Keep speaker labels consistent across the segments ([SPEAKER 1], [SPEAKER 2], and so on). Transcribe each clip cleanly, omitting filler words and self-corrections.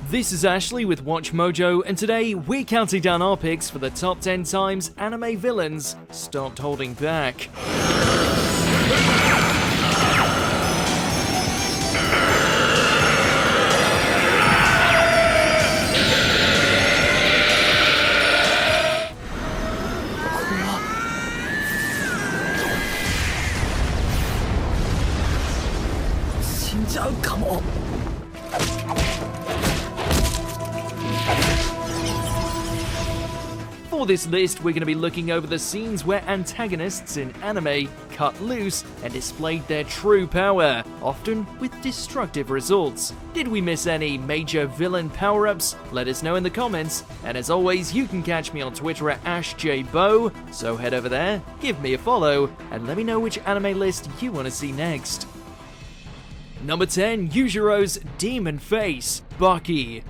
[SPEAKER 1] This is Ashley with Watch Mojo, and today we're counting down our picks for the top 10 times anime villains stopped holding back. For this list, we're going to be looking over the scenes where antagonists in anime cut loose and displayed their true power, often with destructive results. Did we miss any major villain power-ups? Let us know in the comments, and as always, you can catch me on Twitter at AshJBo, so head over there, give me a follow, and let me know which anime list you want to see next. Number 10, Usuros' Demon Face, Baki.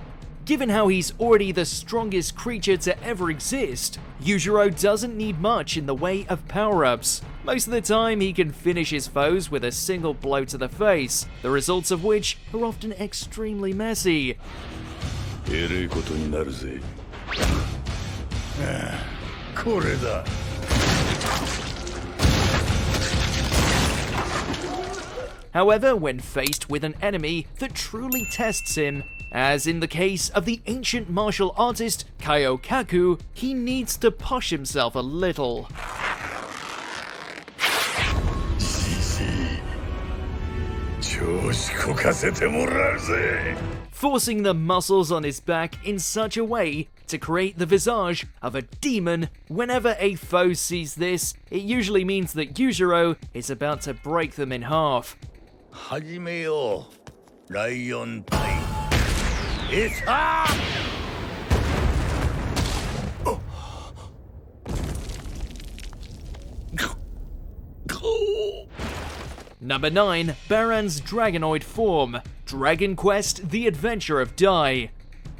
[SPEAKER 1] Given how he's already the strongest creature to ever exist, Yujiro doesn't need much in the way of power-ups. Most of the time, he can finish his foes with a single blow to the face, the results of which are often extremely messy. However, when faced with an enemy that truly tests him, as in the case of the ancient martial artist Kaiokaku, he needs to push himself a little. Forcing the muscles on his back in such a way to create the visage of a demon. Whenever a foe sees this, it usually means that Yujiro is about to break them in half. Number 9, Baran's Dragonoid form, Dragon Quest: The Adventure of Dai.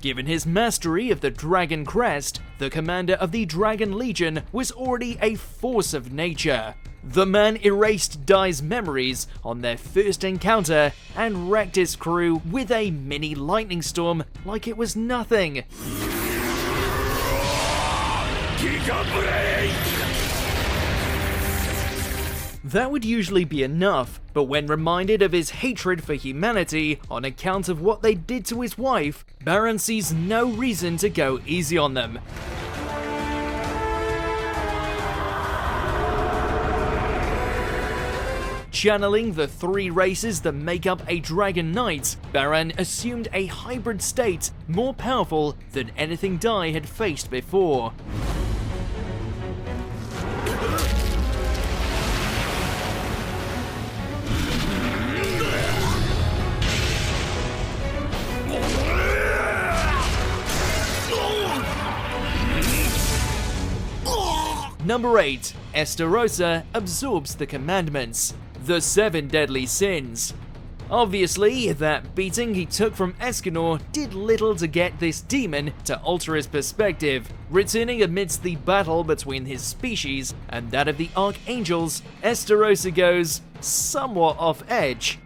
[SPEAKER 1] Given his mastery of the Dragon Crest, the commander of the Dragon Legion was already a force of nature. The man erased Dai's memories on their first encounter and wrecked his crew with a mini lightning storm like it was nothing. That would usually be enough, but when reminded of his hatred for humanity on account of what they did to his wife, Baran sees no reason to go easy on them. Channeling the three races that make up a Dragon Knight, Baran assumed a hybrid state more powerful than anything Dai had faced before. Number 8, Esterosa absorbs the commandments, the 7 deadly sins. Obviously, that beating he took from Escanor did little to get this demon to alter his perspective. Returning amidst the battle between his species and that of the Archangels, Esterosa goes somewhat off edge.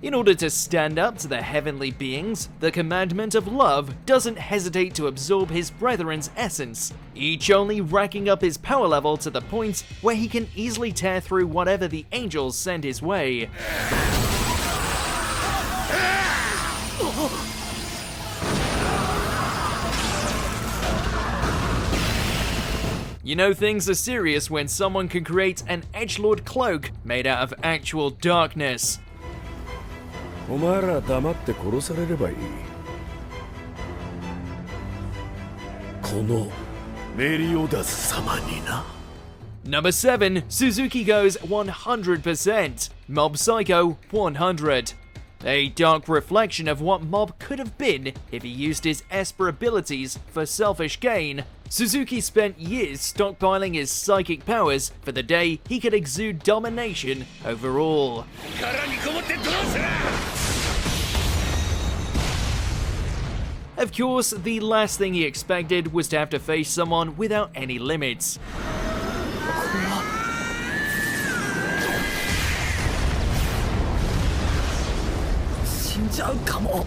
[SPEAKER 1] In order to stand up to the heavenly beings, the commandment of love doesn't hesitate to absorb his brethren's essence, each only racking up his power level to the point where he can easily tear through whatever the angels send his way. You know things are serious when someone can create an edgelord cloak made out of actual darkness. Number 7, Suzuki goes 100%, Mob Psycho 100. A dark reflection of what Mob could have been if he used his Esper abilities for selfish gain. Suzuki spent years stockpiling his psychic powers for the day he could exude domination over all. Of course, the last thing he expected was to have to face someone without any limits.
[SPEAKER 2] ちゃうかも。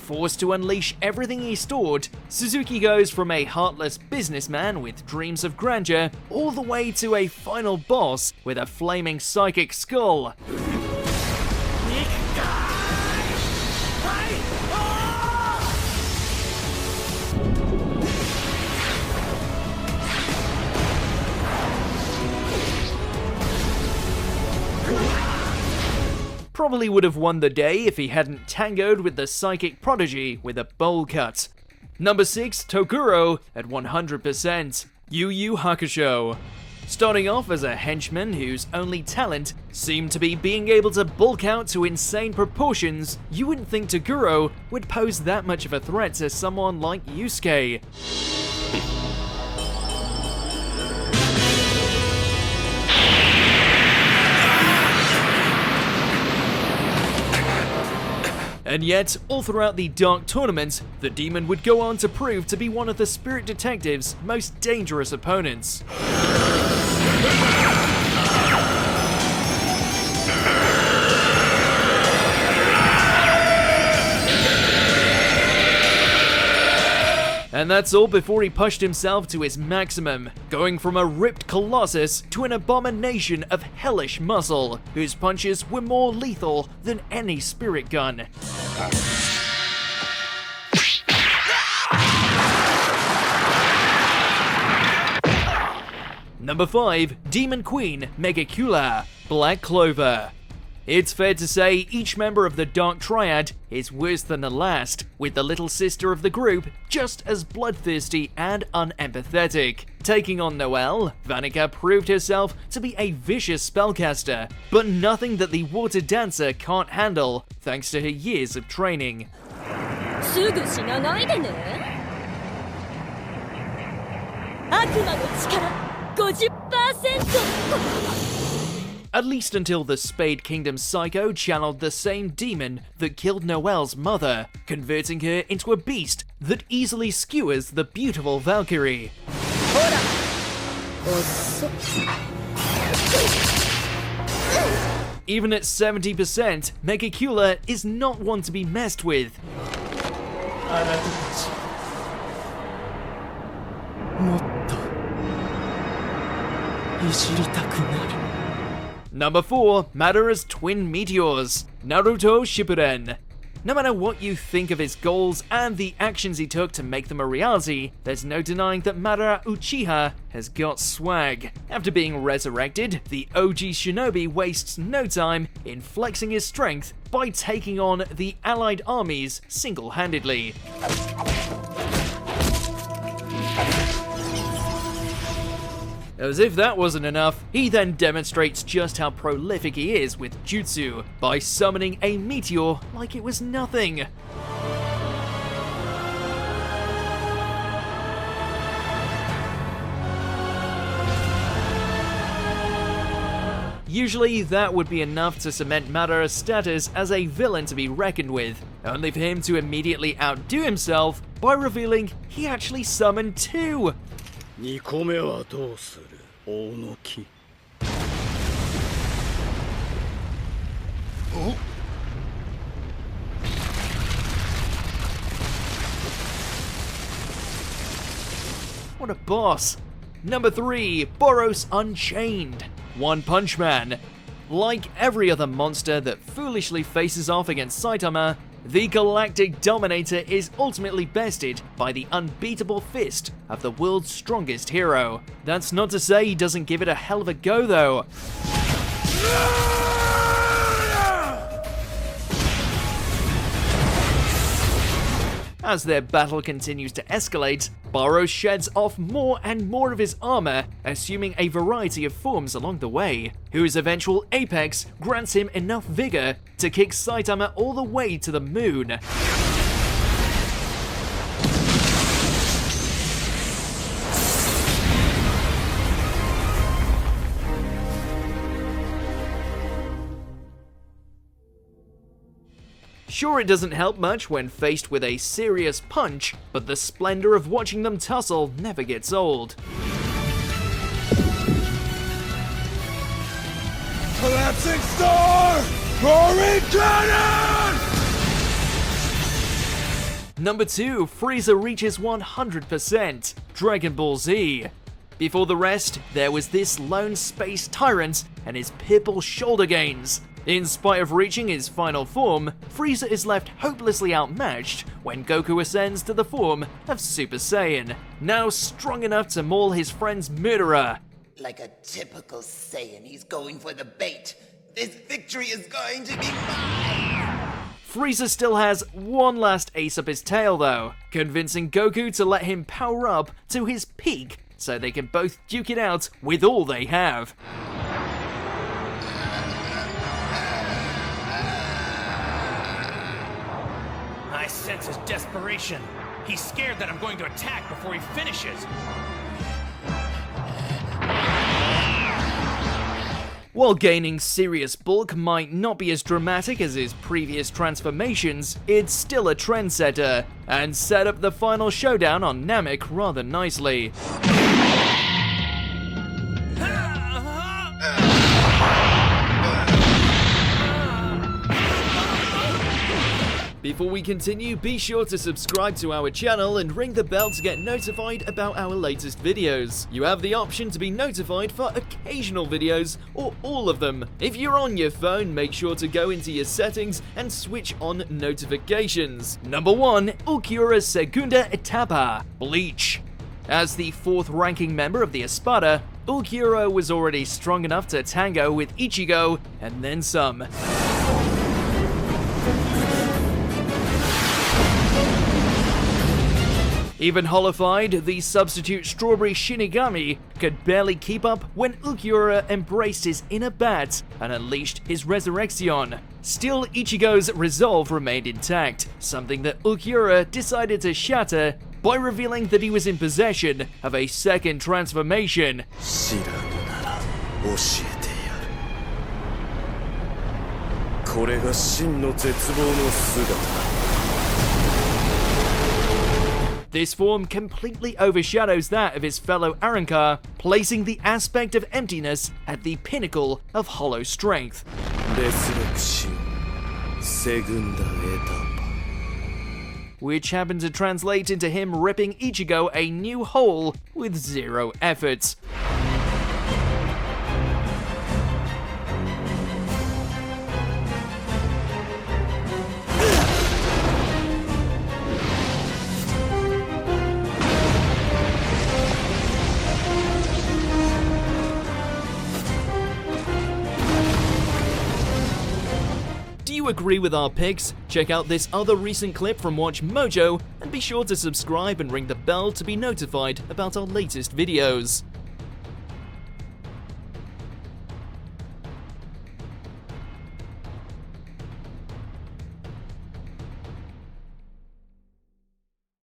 [SPEAKER 1] Forced to unleash everything he stored, Suzuki goes from a heartless businessman with dreams of grandeur all the way to a final boss with a flaming psychic skull. Probably would have won the day if he hadn't tangoed with the psychic prodigy with a bowl cut. Number 6, Tokuro at 100%. Yu Hakusho. Starting off as a henchman whose only talent seemed to be being able to bulk out to insane proportions, you wouldn't think Tokuro would pose that much of a threat to someone like Yusuke. And yet, all throughout the Dark Tournament, the demon would go on to prove to be one of the Spirit Detective's most dangerous opponents. And that's all before he pushed himself to his maximum, going from a ripped colossus to an abomination of hellish muscle, whose punches were more lethal than any spirit gun. Number 5, Demon Queen Megicula, Black Clover. It's fair to say each member of the Dark Triad is worse than the last, with the little sister of the group just as bloodthirsty and unempathetic. Taking on Noelle, Vanica proved herself to be a vicious spellcaster, but nothing that the water dancer can't handle, thanks to her years of training.
[SPEAKER 2] すぐ死なないでね。悪魔の力 50%。
[SPEAKER 1] At least until the Spade Kingdom Psycho channeled the same demon that killed Noelle's mother, converting her into a beast that easily skewers the beautiful Valkyrie. Even at 70%, Megicula is not one to be messed with. Number 4, Madara's twin meteors, Naruto Shippuden. No matter what you think of his goals and the actions he took to make them a reality, there's no denying that Madara Uchiha has got swag. After being resurrected, the OG Shinobi wastes no time in flexing his strength by taking on the allied armies single-handedly. As if that wasn't enough, he then demonstrates just how prolific he is with jutsu by summoning a meteor like it was nothing. Usually that would be enough to cement Madara's status as a villain to be reckoned with, only for him to immediately outdo himself by revealing he actually summoned 2!
[SPEAKER 3] 2個目はどうする大の木
[SPEAKER 1] What a boss! Number 3, Boros Unchained, One Punch Man. Like every other monster that foolishly faces off against Saitama, the Galactic Dominator is ultimately bested by the unbeatable fist of the world's strongest hero. That's not to say he doesn't give it a hell of a go though. As their battle continues to escalate, Boros sheds off more and more of his armor, assuming a variety of forms along the way, whose eventual apex grants him enough vigor to kick Saitama all the way to the moon. Sure, it doesn't help much when faced with a serious punch, but the splendor of watching them tussle never gets old.
[SPEAKER 3] Collapsing star! Roaring cannon!
[SPEAKER 1] Number 2, Frieza Reaches 100%, Dragon Ball Z. Before the rest, there was this lone space tyrant and his purple shoulder gains. In spite of reaching his final form, Frieza is left hopelessly outmatched when Goku ascends to the form of Super Saiyan, now strong enough to maul his friend's murderer.
[SPEAKER 4] Like a typical Saiyan, he's going for the bait. This victory is going to be mine!
[SPEAKER 1] Frieza still has one last ace up his tail though, convincing Goku to let him power up to his peak so they can both duke it out with all they have.
[SPEAKER 5] I sense his desperation. He's scared that I'm going to attack before he finishes.
[SPEAKER 1] While gaining serious bulk might not be as dramatic as his previous transformations, it's still a trendsetter, and set up the final showdown on Namek rather nicely. Before we continue, be sure to subscribe to our channel and ring the bell to get notified about our latest videos. You have the option to be notified for occasional videos or all of them. If you're on your phone, make sure to go into your settings and switch on notifications. Number 1, Ulquiorra's Segunda Etapa, Bleach. As the 4th ranking member of the Espada, Ulquiorra was already strong enough to tango with Ichigo and then some. Even holified, the substitute Strawberry Shinigami could barely keep up when Ulquiorra embraced his inner bat and unleashed his Resurrection. Still, Ichigo's resolve remained intact, something that Ulquiorra decided to shatter by revealing that he was in possession of a second transformation. This form completely overshadows that of his fellow Arrancar, placing the aspect of emptiness at the pinnacle of hollow strength. Which happened to translate into him ripping Ichigo a new hole with zero effort. Do you agree with our picks? Check out this other recent clip from WatchMojo and be sure to subscribe and ring the bell to be notified about our latest videos.